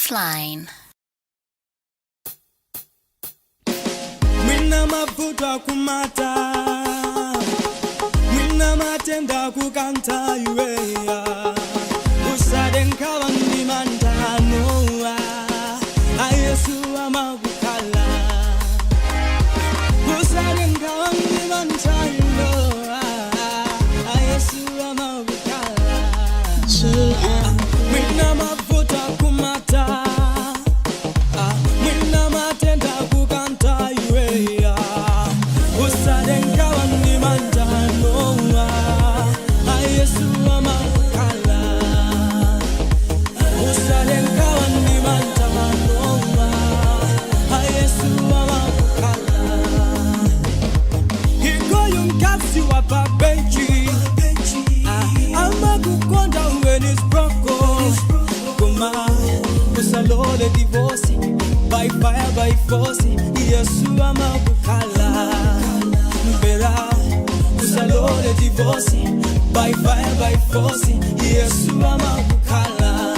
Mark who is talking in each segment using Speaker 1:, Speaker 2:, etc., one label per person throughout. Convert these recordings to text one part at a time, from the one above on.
Speaker 1: Lifeline.
Speaker 2: Mwina mafuta kumata, mwina matenda kukanta iweya, usadenka wandi mantanoa, ayesu amagukala, usadenka wandi mantanoa, ayesu amagukala. Mwina mafuta kumata, mwina matenda kukanta iweya, usadenka wandi mantanoa, ayesu amagukala, usadenka wandi mantanoa, ayesu amagukala. Hiko yunkasi wapabeji, amagukonda when it's broko. Goma, usalole divorce, by fire by force. Yesu amagukala. Mbera, usalole divorce, by fire by force. Yesu amagukala.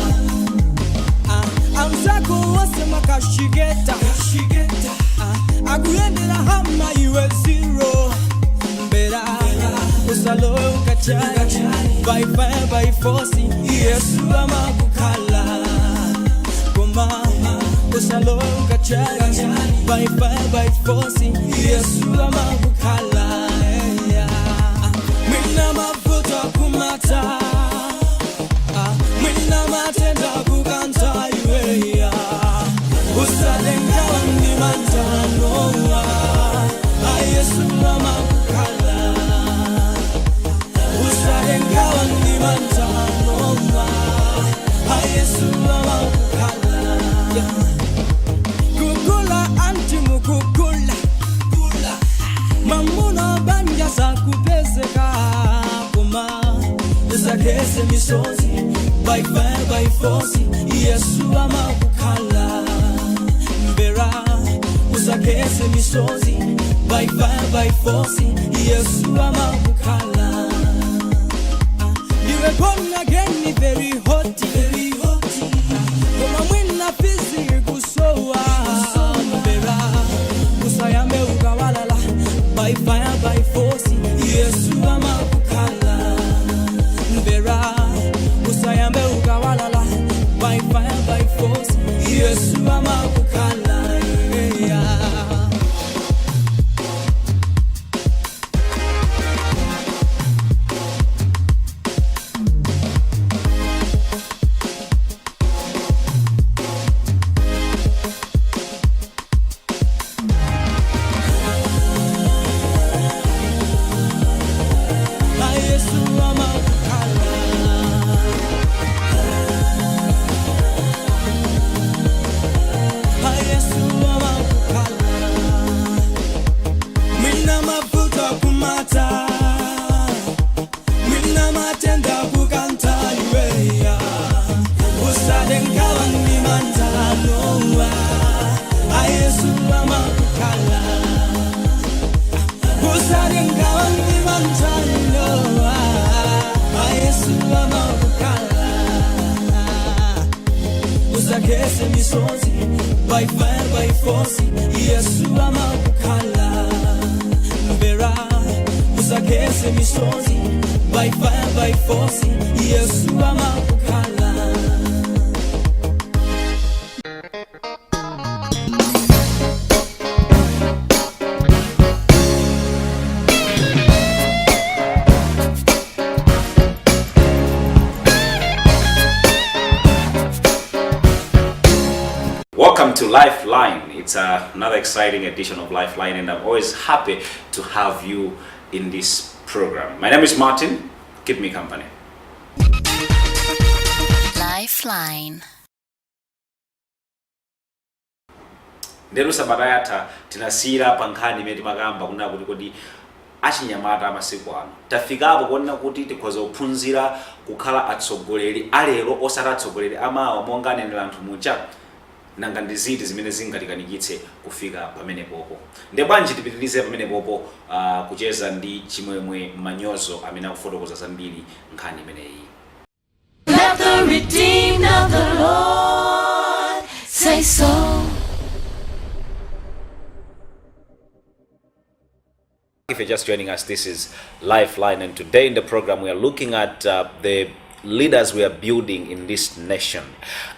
Speaker 2: Amzako wase makashigeta. Aguyendera hama iwe zero. Mbera, usaloe ukachari, by fire by force. Yesu amagukala. Goma, usaloe ukachari, by fire by force. Yesu amagukala. Mina mafuta kumata, mina matenda kukanta iweya, usadenka wandi mantanoa, ayesu amagukala, usadenka wandi mantanoa, ayesu amagukala. Kukula anti mukukula, mamuna banja sakupezeka. Kuma usakese misonzi, by fire by force. Yesu amagukala. Mbera usakese misonzi, by fire by force. Yesu amagukala. You were born again very hot, very hot. Kuma mwina fizi kusowa. Mbera usayame ukawalala, by fire by force. Yesu amagukala. Mbera usayame ukawalala, by fire by force. Yesu amagukala. Usakese misonzi, by fire by force. Yesu amagukala. Mbera usakese misonzi, by fire by force. Yesu amagukala.
Speaker 3: Welcome to Lifeline. It's another exciting edition of Lifeline, and I'm always happy to have you in this program. My name is Martin. Keep me company.
Speaker 1: Lifeline.
Speaker 3: Ndero sabarayata tinasira pankani meti magamba kuna kuti kodi achinyamata amasiku ano tafikapo kuona kuti tikhoza kuphunzira kukhala atsogoleri alero osati atsogoleri amawa monga anenera anthu muja. Nanga ndiziti zimene zingatikanikitse kufika pamene popo. Ndebwanji tipitilize pamene popo kucheza ndi Chimwemwe Manyozo amene akufotokoza zambiri nkhani imeneyi.
Speaker 4: Let the redeemed of the Lord
Speaker 1: my soul.
Speaker 3: If you're just joining us, this is Lifeline, and today in the program we are looking at the leaders we are building in this nation.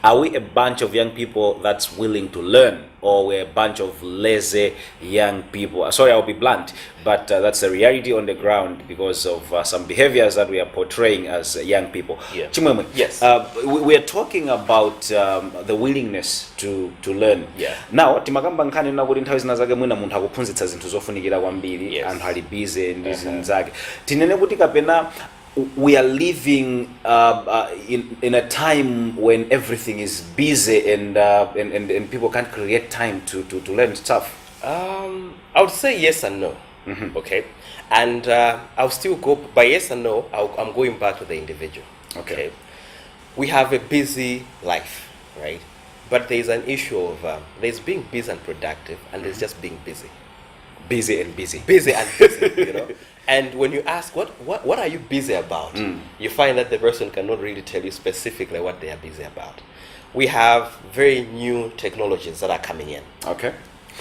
Speaker 3: Are we a bunch of young people that's willing to learn, or we're a bunch of lazy young people? Sorry, I'll be blunt, but that's the reality on the ground because of some behaviors that we are portraying as young people.
Speaker 4: Yeah.
Speaker 3: Chimwemwe,
Speaker 4: Yes.
Speaker 3: we are talking about the willingness to learn.
Speaker 4: Yeah.
Speaker 3: Now timakamba nkhani na kuti nthawi zina zake mwina munthu akuphunzitsa zinthu zofunikira kwambiri,
Speaker 4: Yes.
Speaker 3: anthu ali busy ndi zinthu zake. Tinene kuti kapena we are living in a time when everything is busy and people can't create time to learn stuff.
Speaker 4: I would say yes and no. Okay, and I'll still go by yes and no. I'm going back to the individual.
Speaker 3: Okay.
Speaker 4: We have a busy life, right? But there's an issue of there's being busy and productive, and there's just being busy.
Speaker 3: Busy and busy.
Speaker 4: Busy and busy, you know. And when you ask what are you busy about, you find that the person cannot really tell you specifically what they are busy about. We have very new technologies that are coming in.
Speaker 3: Okay.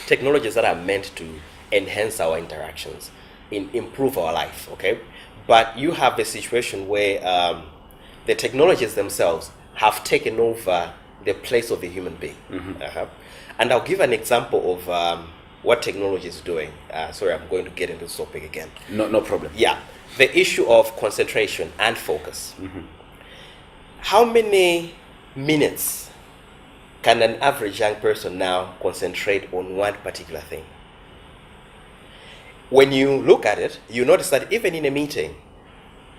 Speaker 4: Technologies that are meant to enhance our interactions, improve our life. Okay, but you have a situation where the technologies themselves have taken over the place of the human being. And I'll give an example of what technology is doing. Sorry, I'm going to get into this topic again.
Speaker 3: No problem.
Speaker 4: Yeah, the issue of concentration and focus. How many minutes can an average young person now concentrate on one particular thing? When you look at it, you notice that even in a meeting,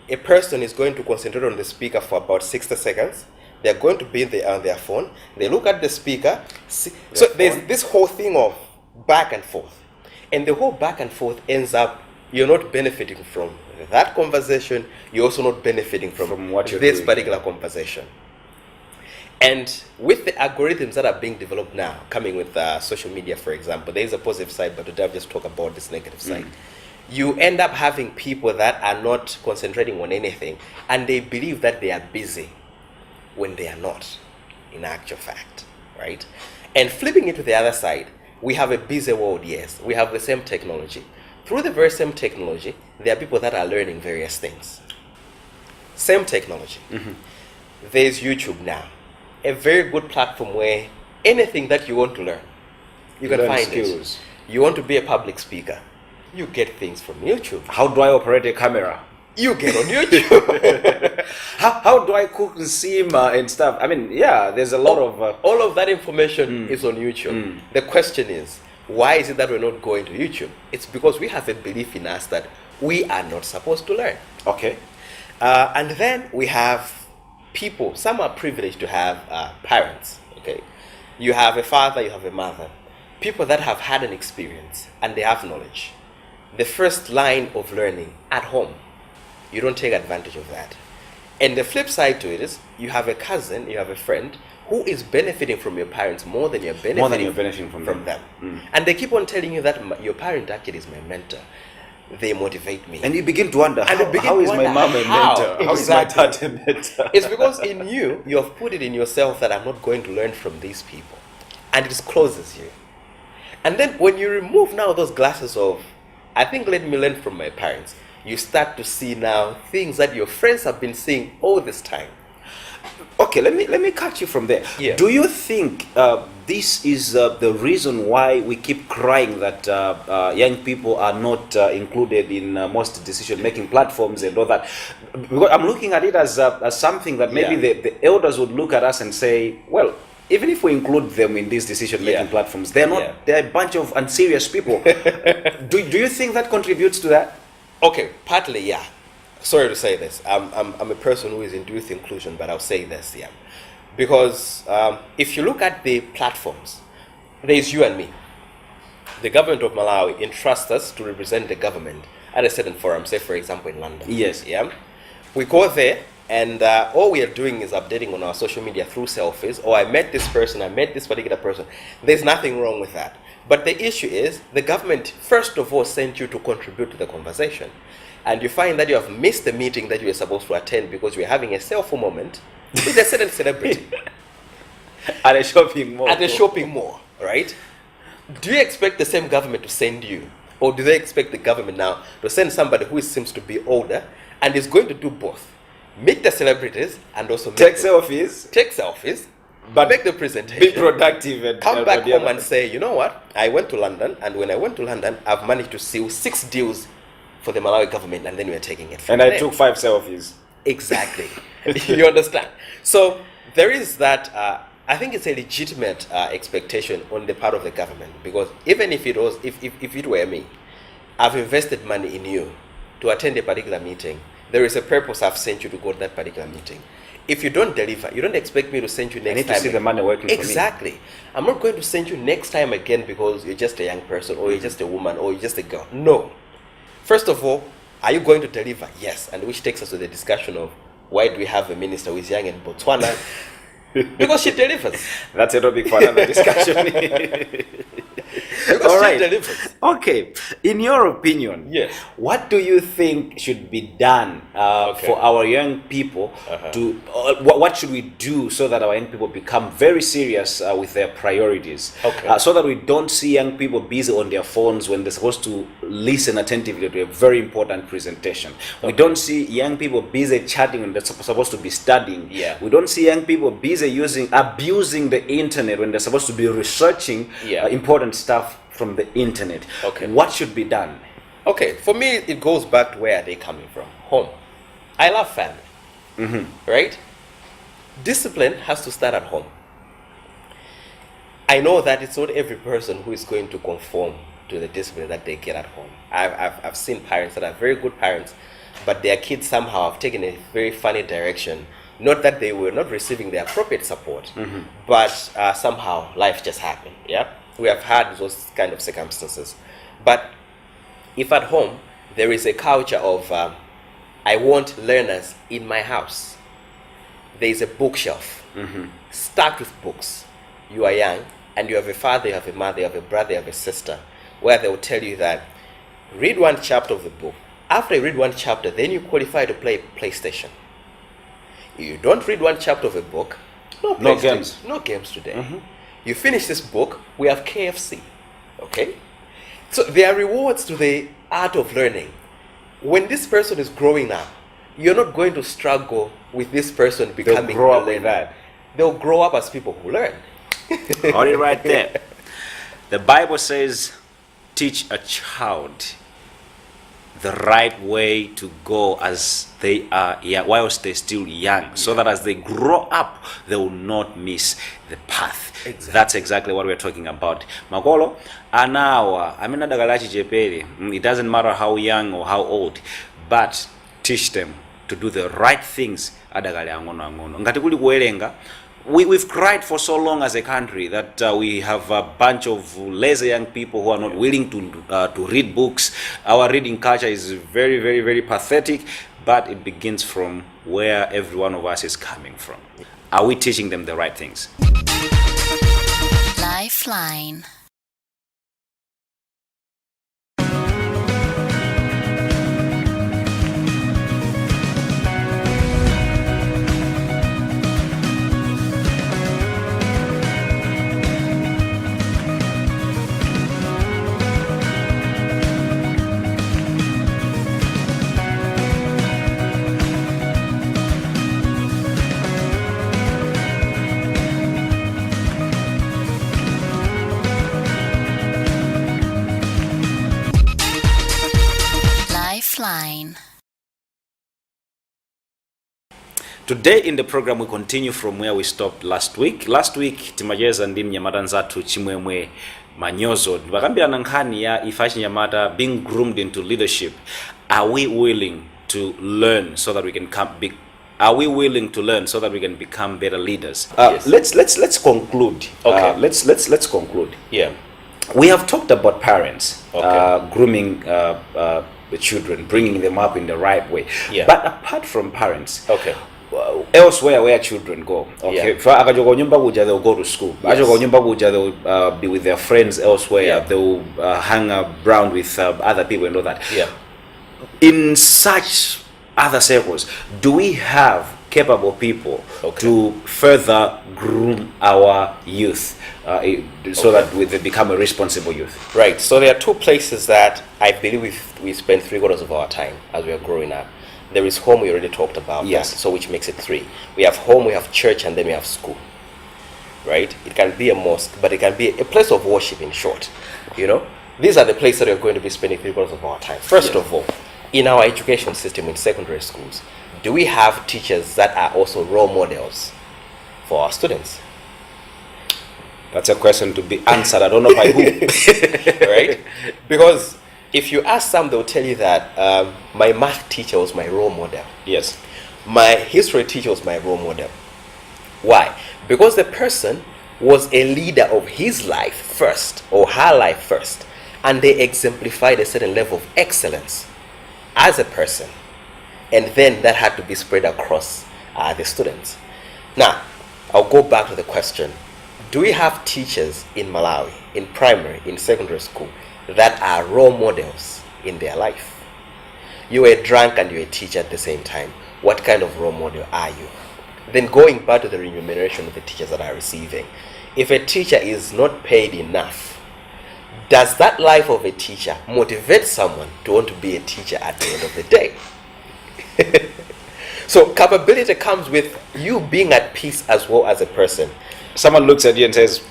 Speaker 4: a person is going to concentrate on the speaker for about 60 seconds. They're going to be on their phone. They look at the speaker. So there's this whole thing of back and forth. And the whole back and forth ends up, you're not benefiting from that conversation. You're also not benefiting from
Speaker 3: what you're
Speaker 4: this
Speaker 3: doing.
Speaker 4: particular conversation. And with the algorithms that are being developed now, coming with social media, for example, there is a positive side, but today I'll just talk about this negative side. You end up having people that are not concentrating on anything, and they believe that they are busy when they are not, in actual fact, right? And flipping it to the other side, we have a busy world, yes. We have the same technology. Through the very same technology, there are people that are learning various things. Same technology. There's YouTube now. A very good platform where anything that you want to learn, you can
Speaker 3: Learn
Speaker 4: find
Speaker 3: skills.
Speaker 4: it. You want to be a public speaker, you get things from YouTube.
Speaker 3: How do I operate a camera?
Speaker 4: You get on YouTube.
Speaker 3: How do I cook nsima and stuff? I mean, yeah, there's a lot of
Speaker 4: All of that information is on YouTube. The question is, why is it that we're not going to YouTube? It's because we have a belief in us that we are not supposed to learn.
Speaker 3: okay.
Speaker 4: And then we have people, some are privileged to have parents, okay? You have a father, you have a mother. People that have had an experience and they have knowledge. The first line of learning at home, you don't take advantage of that. And the flip side to it is, you have a cousin, you have a friend who is benefiting from your parents more than you're benefiting
Speaker 3: from
Speaker 4: them. And they keep on telling you that your parent actually is my mentor. They motivate me.
Speaker 3: And you begin to wonder,
Speaker 4: And you begin
Speaker 3: how
Speaker 4: to
Speaker 3: is my
Speaker 4: wonder
Speaker 3: mom a
Speaker 4: how?
Speaker 3: mentor? How is
Speaker 4: Exactly.
Speaker 3: my dad a mentor?
Speaker 4: It's because in you have put it in yourself that I'm not going to learn from these people. And it closes you. And then when you remove now those glasses of, I think let me learn from my parents, you start to see now things that your friends have been seeing all this time.
Speaker 3: Okay, let me cut you from there.
Speaker 4: Yeah.
Speaker 3: Do you think this is the reason why we keep crying that young people are not included in most decision-making platforms and all that? Because I'm looking at it as something that maybe
Speaker 4: Yeah.
Speaker 3: the elders would look at us and say, well, even if we include them in these decision-making
Speaker 4: Yeah.
Speaker 3: platforms, they're not.
Speaker 4: Yeah.
Speaker 3: They're a bunch of unserious people. do you think that contributes to that?
Speaker 4: Okay, partly, yeah. Sorry to say this. I'm a person who is into youth inclusion, but I'll say this, yeah. Because if you look at the platforms, there's you and me. The government of Malawi entrusts us to represent the government at a certain forum, say for example in London.
Speaker 3: Yes.
Speaker 4: Yeah. We go there and all we are doing is updating on our social media through selfies. Oh, I met this person, I met this particular person. There's nothing wrong with that. But the issue is the government, first of all, sent you to contribute to the conversation. And you find that you have missed the meeting that you were supposed to attend because you were having a selfie moment with a certain celebrity.
Speaker 3: At a shopping mall.
Speaker 4: at a shopping mall, right? Do you expect the same government to send you? Or do they expect the government now to send somebody who seems to be older and is going to do both? Meet the celebrities and also
Speaker 3: Take selfies,
Speaker 4: take selfies,
Speaker 3: but
Speaker 4: make the
Speaker 3: be
Speaker 4: presentation.
Speaker 3: productive, and
Speaker 4: Come back
Speaker 3: the
Speaker 4: home
Speaker 3: other-
Speaker 4: and say, you know what? I went to London, and when I went to London, I've managed to seal 6 deals for the Malawi government, and then we're taking it from
Speaker 3: And I
Speaker 4: there.
Speaker 3: took 5 selfies.
Speaker 4: Exactly. You understand? So there is that. I think it's a legitimate expectation on the part of the government, because even if it was, if it were me, I've invested money in you to attend a particular meeting. There is a purpose I've sent you to go to that particular meeting. If you don't deliver, you don't expect me to send you next
Speaker 3: I need
Speaker 4: time.
Speaker 3: to see the money working for me.
Speaker 4: Exactly. I'm not going to send you next time again because you're just a young person, or you're just a woman, or you're just a girl. No. First of all, are you going to deliver? Yes. And which takes us to the discussion of why do we have a minister who is young in Botswana? Because she delivers.
Speaker 3: That's a topic for another discussion.
Speaker 4: Because
Speaker 3: All
Speaker 4: she
Speaker 3: right.
Speaker 4: delivers.
Speaker 3: Okay. In your opinion,
Speaker 4: Yes.
Speaker 3: what do you think should be done
Speaker 4: Okay.
Speaker 3: for our young people to? What should we do so that our young people become very serious with their priorities?
Speaker 4: Okay.
Speaker 3: So that we don't see young people busy on their phones when they're supposed to listen attentively to a very important presentation. We don't see young people busy chatting when they're supposed to be studying.
Speaker 4: Yeah.
Speaker 3: We don't see young people busy abusing the internet when they're supposed to be researching
Speaker 4: Yeah.
Speaker 3: important stuff from the internet.
Speaker 4: Okay.
Speaker 3: What should be done?
Speaker 4: Okay, for me, it goes back to where are they coming from? Home. I love family. Right? Discipline has to start at home. I know that it's not every person who is going to conform to the discipline that they get at home. I've seen parents that are very good parents, but their kids somehow have taken a very funny direction. Not that they were not receiving the appropriate support, but somehow life just happened. Yeah, we have had those kind of circumstances. But if at home there is a culture of I want learners in my house, there is a bookshelf stacked with books. You are young and you have a father, you have a mother, you have a brother, you have a sister, where they will tell you that read one chapter of the book. After you read one chapter, then you qualify to play PlayStation. You don't read one chapter of a book, no PlayStation,
Speaker 3: games.
Speaker 4: no games today. You finish this book, we have KFC. Okay? So there are rewards to the art of learning. When this person is growing up, you're not going to struggle with this person becoming
Speaker 3: grow
Speaker 4: a
Speaker 3: up with
Speaker 4: learner.
Speaker 3: that.
Speaker 4: They'll grow up as people who learn.
Speaker 3: Hold it right there. The Bible says, teach a child the right way to go as they are young, whilst they're still young, so that as they grow up, they will not miss the path.
Speaker 4: Exactly.
Speaker 3: That's exactly what we're talking about. Makolo, anawa, amina dagalachi jepeli. It doesn't matter how young or how old, but teach them to do the right things. Adagale angono angono. Ngati kuli kuwerenga, we've cried for so long as a country that we have a bunch of lazy young people who are not willing to read books. Our reading culture is very, very, very pathetic, but it begins from where every one of us is coming from. Are we teaching them the right things?
Speaker 1: Lifeline. Lifeline.
Speaker 3: Today in the program we continue from where we stopped last week. Last week timajeza ndi mnyamata nzathu Chimwemwe Manyozo. Bakambirana nkhani ya ifa chinyamata being groomed into leadership. Are we willing to learn so that we can are we willing to learn so that we can become better leaders?
Speaker 4: Yes.
Speaker 3: Let's conclude.
Speaker 4: Okay.
Speaker 3: Let's conclude.
Speaker 4: Yeah.
Speaker 3: We have talked about parents
Speaker 4: Okay.
Speaker 3: grooming the children, bringing them up in the right way.
Speaker 4: Yeah.
Speaker 3: But apart from parents,
Speaker 4: Okay.
Speaker 3: elsewhere where children go, okay,
Speaker 4: Yeah.
Speaker 3: for akajoka nyumba kuja they'll go to school.
Speaker 4: Yes.
Speaker 3: Akajoka nyumba kuja they'll be with their friends elsewhere.
Speaker 4: Yeah.
Speaker 3: They'll hang around with other people and all that.
Speaker 4: Yeah.
Speaker 3: In such other circles, do we have capable people
Speaker 4: Okay.
Speaker 3: to further groom our youth so that they become a responsible youth?
Speaker 4: Right. So there are two places that I believe we spend 3/4 of our time as we are growing up. There is home, we already talked about.
Speaker 3: Yes.
Speaker 4: That, so which makes it 3. We have home, we have church, and then we have school. Right? It can be a mosque, but it can be a place of worship, in short. You know, these are the places that we're going to be spending 3/4 of our time. First of all, in our education system in secondary schools, do we have teachers that are also role models for our students?
Speaker 3: That's a question to be answered. I don't know by who.
Speaker 4: Right? Because if you ask some, they'll tell you that my math teacher was my role model.
Speaker 3: Yes.
Speaker 4: My history teacher was my role model. Why? Because the person was a leader of his life first, or her life first, and they exemplified a certain level of excellence as a person, and then that had to be spread across the students. Now, I'll go back to the question: do we have teachers in Malawi, in primary, in secondary school, that are role models in their life? You are a drunk and you're a teacher at the same time. What kind of role model are you? Then going back to the remuneration of the teachers that are receiving. If a teacher is not paid enough, does that life of a teacher motivate someone to want to be a teacher at the end of the day? So capability comes with you being at peace as well as a person.
Speaker 3: Someone looks at you and says,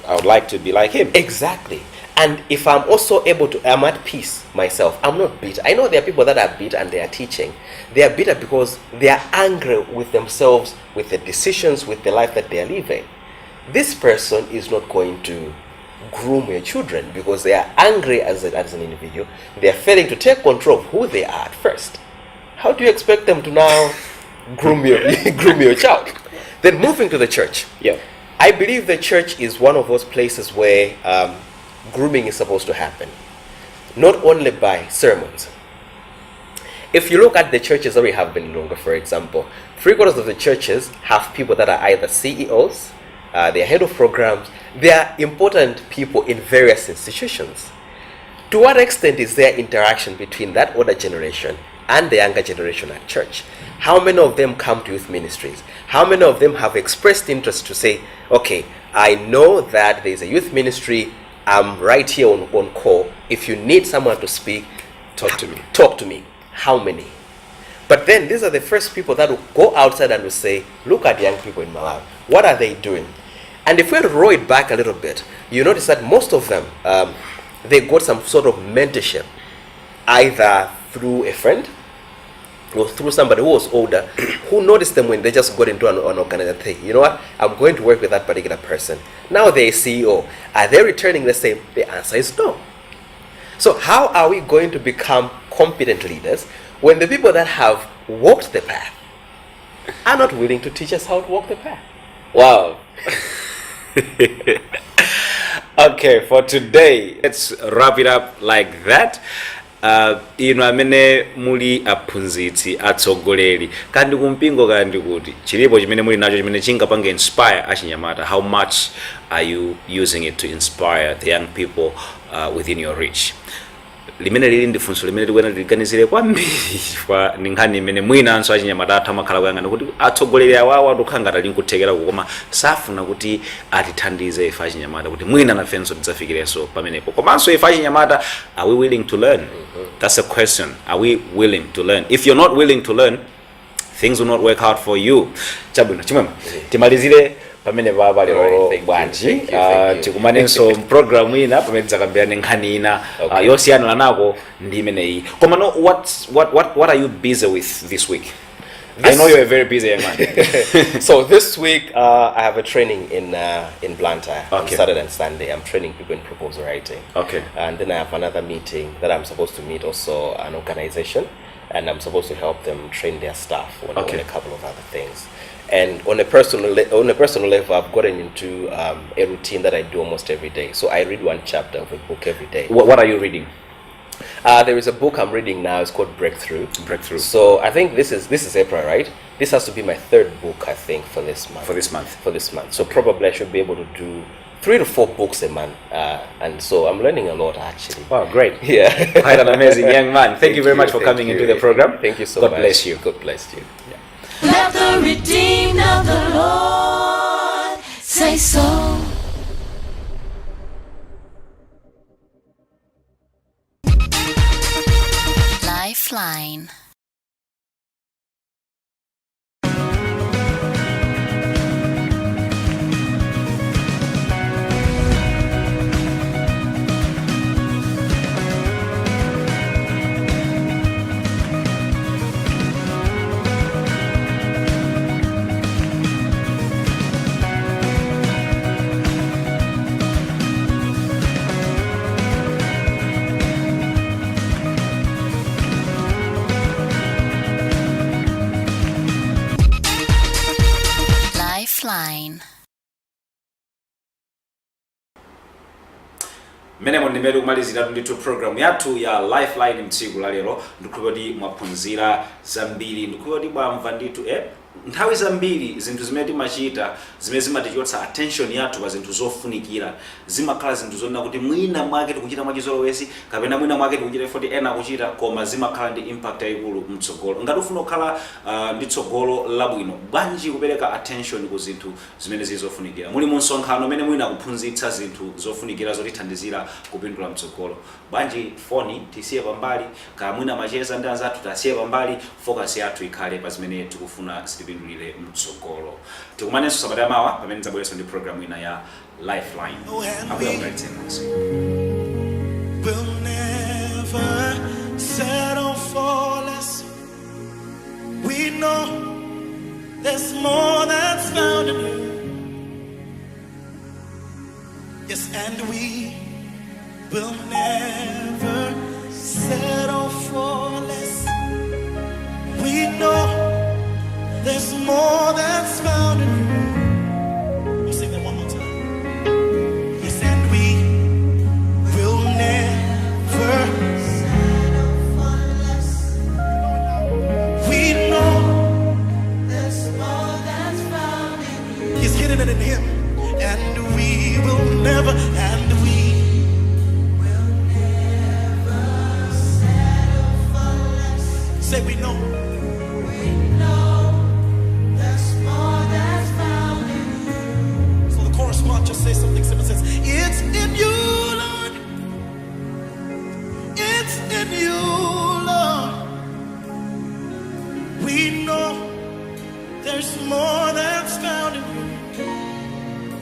Speaker 3: I would like to be like him.
Speaker 4: Exactly. And if I'm also I'm at peace myself, I'm not bitter. I know there are people that are bitter and they are teaching. They are bitter because they are angry with themselves, with the decisions, with the life that they are living. This person is not going to groom your children because they are angry as an individual. They are failing to take control of who they are at first. How do you expect them to now groom your child? Then moving to the church.
Speaker 3: Yeah.
Speaker 4: I believe the church is one of those places where grooming is supposed to happen, not only by sermons. If you look at the churches that we have been longer, for example, 3/4 of the churches have people that are either CEOs, they are head of programs, they are important people in various institutions. To what extent is there interaction between that older generation and the younger generation at church? How many of them come to youth ministries? How many of them have expressed interest to say, okay, I know that there's a youth ministry, I'm right here on call. If you need someone to speak,
Speaker 3: Talk to me.
Speaker 4: Talk to me. How many? But then these are the first people that will go outside and will say, look at young people in Malawi. What are they doing? And if we roll it back a little bit, you notice that most of them, they got some sort of mentorship, either through a friend or through somebody who was older, who noticed them when they just got into an organized thing. You know what? I'm going to work with that particular person. Now they're a CEO. Are they returning the same? The answer is no. So how are we going to become competent leaders when the people that have walked the path are not willing to teach us how to walk the path?
Speaker 3: Wow. Okay, for today, let's wrap it up like that. Ino amene muli aphunzitsi atsogoleri kandi kumpingo kandi kuti chilipo chimene muli nacho chimene chingapanga inspire achinyamata. How much are you using it to inspire the young people within your reach? Limene lili ndi funso limene tikuena tiliganizire kwambiri kwa nkhani imene mwinanso achinyamata athu amakhala kuyang'ana kuti atsogoleri awawa akukhanga ali nkuthekera koma safuna kuti atithandize ife achinyamata kuti mwina nafenso tidzafikirenso pamenepo. Komanso ife achinyamata, are we willing to learn? That's a question. Are we willing to learn? If you're not willing to learn, things will not work out for you. Chabwino Chimwemwe, timalizire pamene baba lero bwanji tikumanenso program ina pamene zakambirana nkhani ina yosiyana nako ndi imeneyi. Koma no, what are you busy with this week? I know you're a very busy young man.
Speaker 4: So this week I have a training in Blantyre on Saturday and Sunday. I'm training people in proposal writing.
Speaker 3: Okay.
Speaker 4: And then I have another meeting that I'm supposed to meet also an organization, and I'm supposed to help them train their staff on a couple of other things. And on a personal level, I've gotten into a routine that I do almost every day. So I read one chapter of a book every day.
Speaker 3: What are you reading?
Speaker 4: There is a book I'm reading now. It's called Breakthrough. So I think this is April, right? This has to be my 3rd book, I think, for this month. So probably I should be able to do 3 to 4 books a month, and so I'm learning a lot actually.
Speaker 3: Wow, great!
Speaker 4: Yeah,
Speaker 3: quite an amazing young man. Thank you very much for coming into the program.
Speaker 4: Thank you so much.
Speaker 3: God bless you.
Speaker 4: God bless you.
Speaker 1: Let the redeemed of the Lord say so. Lifeline. Lifeline.
Speaker 3: Menemo nimeri kumalizira ndithu program yathu ya Lifeline mtsiku la lero ndikuti mwaphunzira zambiri ndikuti bwamva ndithu nthawi zambiri zinthu zimene timachita zimene zimatichotsa attention yathu pa zinthu zofunikira zimakhala zinthu zonena kuti mwina mwake tikuchita mwachizolowezi kapena mwina mwake tikuchita foti ena kuchita koma zimakhala ndi impact yayikulu mtsogolo. Ngati ufuna kukhala ndi tsogolo labwino bwanji kupereka attention ku zinthu zimene zizofunikira. Muli mu msonkhano umene mwina kuphunzitsa zinthu zofunikira zotithandizira kupindula mtsogolo, bwanji foni tisiye pambali, ka mwina macheza ndi anzathu tasiye pambali, focus yathu ikhale pa zimene tikufuna zitipindulire mtsogolo. Tikumanenso sabata yamawa pamene tidzabweretsa ndi program ina ya Lifeline.
Speaker 2: We'll never settle for less. We know there's more that's found in you. Yes, and we will never settle for less. We know there's more that's found in you. We'll sing that one more time. Yes, and we will never settle for less. We know there's more that's found in you. He's hidden it in him. And we will never, and we will never settle for less. Say we know. We know there's more that's found in you. So the chorus part just say something simple. Says, it's in you, Lord. It's in you, Lord. We know there's more that's found in you.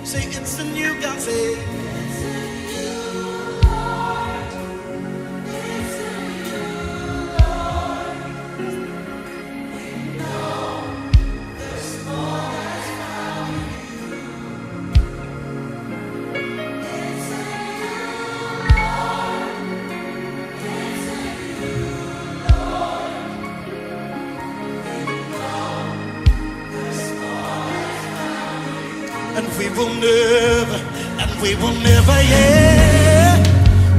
Speaker 2: Say it's in you, God. Say it's in you, Lord. It's in you, Lord. We know there's more that's found in you. It's in you, Lord. It's in you, Lord. We know there's more that's found in you. And we will never, yeah.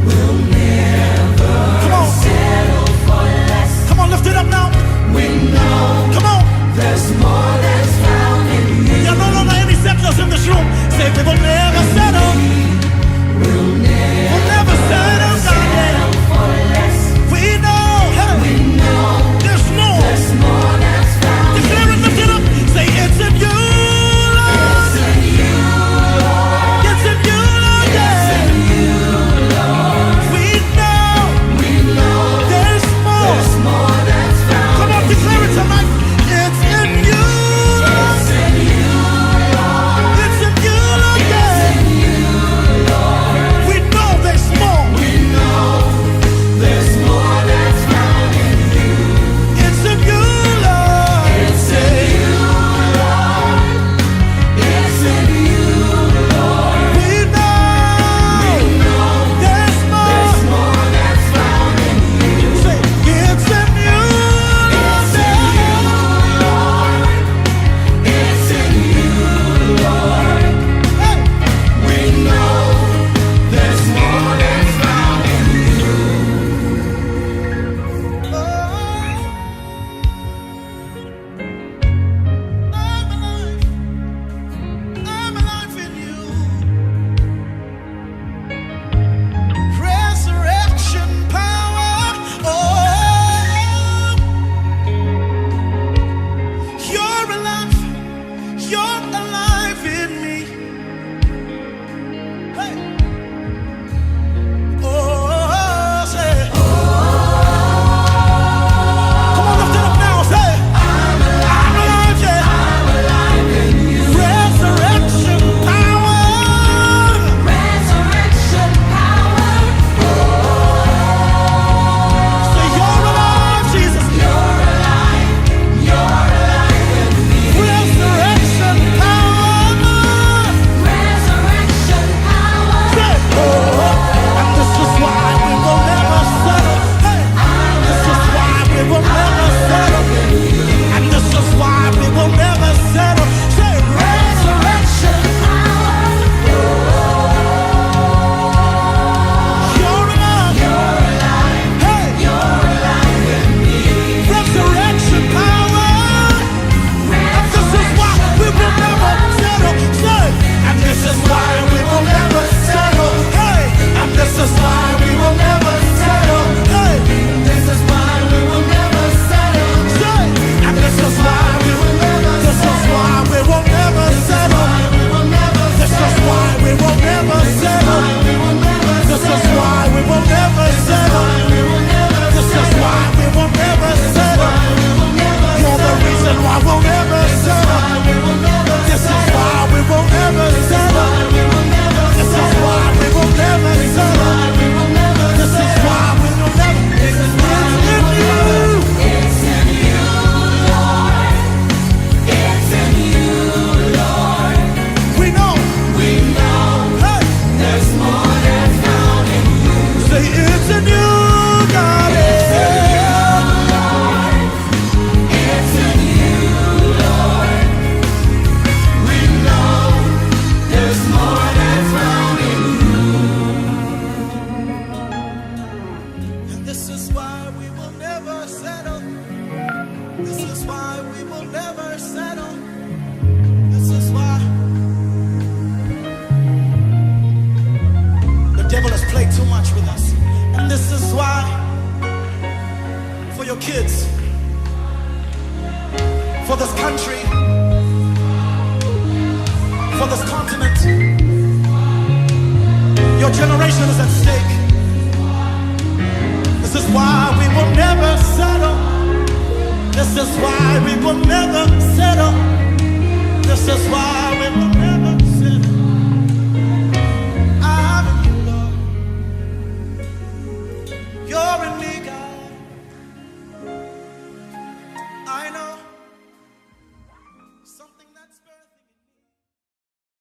Speaker 2: We'll never settle for less. Come on, lift it up now. We know. Come on. There's more that's found in you. Y'all know there are any settlers in this room. Say we will never settle. We'll never settle for less. We know. Hey. We know. There's more. There's more that's found. Declare it, lift it up. Say it's in you. Tonight, it's in you. Your generation is at stake. This is why we will never settle. This is why we will never settle. This is why